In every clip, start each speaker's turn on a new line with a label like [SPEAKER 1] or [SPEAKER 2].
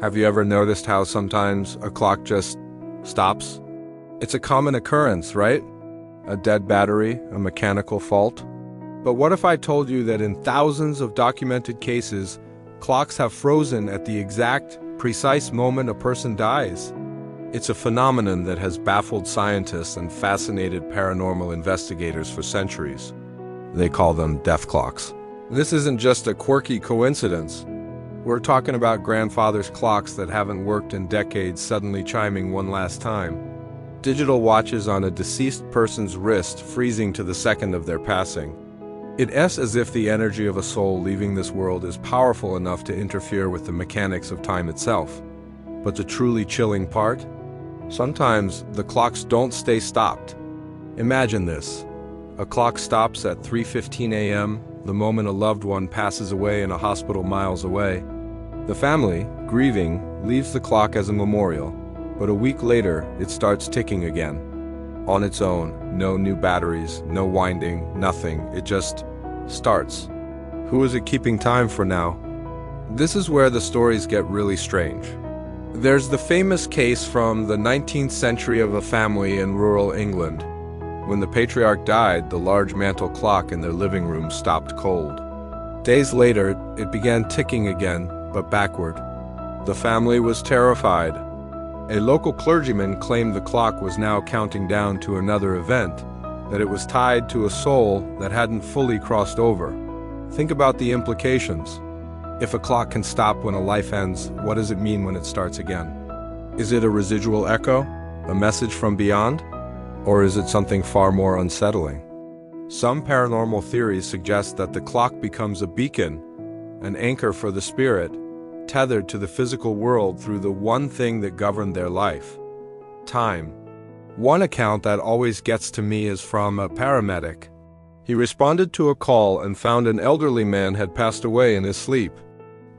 [SPEAKER 1] Have you ever noticed how sometimes a clock just stops? It's a common occurrence, right? A dead battery, a mechanical fault. But what if I told you that in thousands of documented cases, clocks have frozen at the exact, precise moment a person dies? It's a phenomenon that has baffled scientists and fascinated paranormal investigators for centuries. They call them death clocks. This isn't just a quirky coincidence. We're talking about grandfather's clocks that haven't worked in decades suddenly chiming one last time. Digital watches on a deceased person's wrist freezing to the second of their passing. It's as if the energy of a soul leaving this world is powerful enough to interfere with the mechanics of time itself. But the truly chilling part? Sometimes the clocks don't stay stopped. Imagine this. A clock stops at 3:15 a.m., the moment a loved one passes away in a hospital miles away. The family, grieving, leaves the clock as a memorial, but a week later it starts ticking again. On its own, no new batteries, no winding, nothing, it just starts. Who is it keeping time for now? This is where the stories get really strange. There's the famous case from the 19th century of a family in rural England. When the patriarch died, the large mantel clock in their living room stopped cold. Days later, it began ticking again, but backward. The family was terrified. A local clergyman claimed the clock was now counting down to another event, that it was tied to a soul that hadn't fully crossed over. Think about the implications. If a clock can stop when a life ends, what does it mean when it starts again? Is it a residual echo? A message from beyond? Or is it something far more unsettling? Some paranormal theories suggest that the clock becomes a beacon, an anchor for the spirit, tethered to the physical world through the one thing that governed their life: time. One account that always gets to me is from a paramedic. He responded to a call and found an elderly man had passed away in his sleep.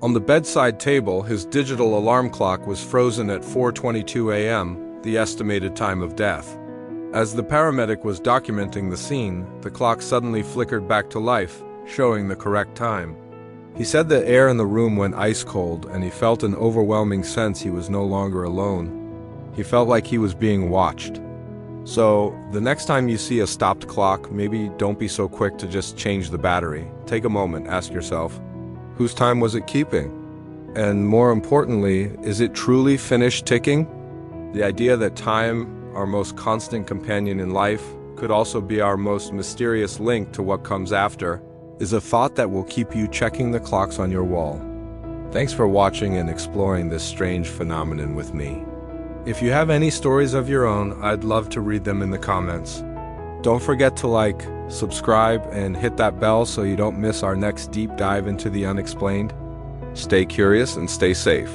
[SPEAKER 1] On the bedside table, his digital alarm clock was frozen at 4:22 a.m., the estimated time of death. As the paramedic was documenting the scene, the clock suddenly flickered back to life, showing the correct time. He said the air in the room went ice cold, and he felt an overwhelming sense he was no longer alone. He felt like he was being watched. So, the next time you see a stopped clock, maybe don't be so quick to just change the battery. Take a moment, ask yourself, whose time was it keeping? And more importantly, is it truly finished ticking? The idea that time, our most constant companion in life, could also be our most mysterious link to what comes after, is a thought that will keep you checking the clocks on your wall. Thanks for watching and exploring this strange phenomenon with me. If you have any stories of your own, I'd love to read them in the comments. Don't forget to like, subscribe, and hit that bell so you don't miss our next deep dive into the unexplained. Stay curious and stay safe.